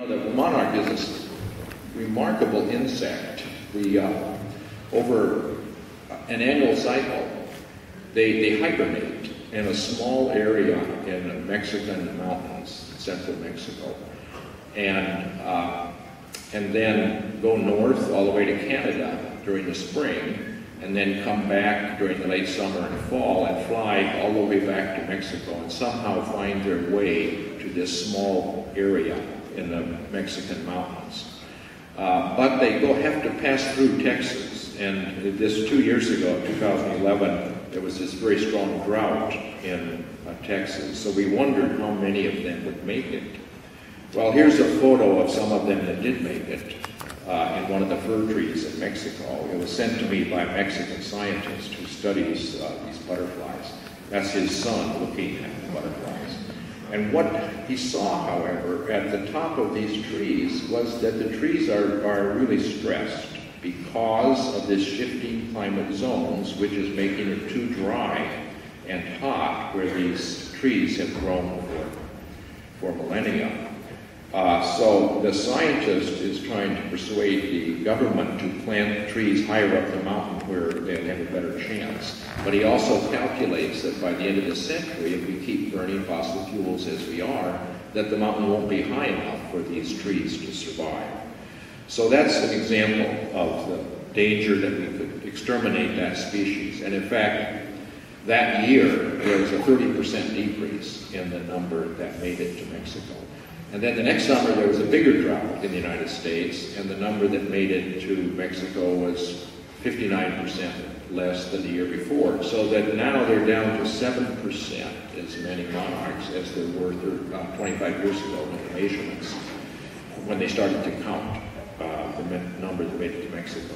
The monarch is this remarkable insect. Over an annual cycle, they hibernate in a small area in the Mexican mountains, central Mexico, and then go north all the way to Canada during the spring, and then come back during the late summer and fall and fly all the way back to Mexico and somehow find their way to this small area in the Mexican mountains. But they have to pass through Texas, and this 2 years ago, 2011, there was this very strong drought in Texas, so we wondered how many of them would make it. Well, here's a photo of some of them that did make it in one of the fir trees in Mexico. It was sent to me by a Mexican scientist who studies these butterflies. That's his son looking at the butterflies. And what he saw, however, at the top of these trees was that the trees are really stressed because of this shifting climate zones, which is making it too dry and hot where these trees have grown for millennia. So the scientist is trying to persuade the government to plant trees higher up the mountain where they'll have a better chance. But he also calculates that by the end of the century, if we keep burning fossil fuels as we are, that the mountain won't be high enough for these trees to survive. So that's an example of the danger that we could exterminate that species. And in fact, that year, there was a 30% decrease in the number that made it to Mexico. And then the next summer, there was a bigger drought in the United States, and the number that made it to Mexico was 59% less than the year before. So that now they're down to 7% as many monarchs as there were 25 years ago in the measurements, when they started to count the number that made it to Mexico.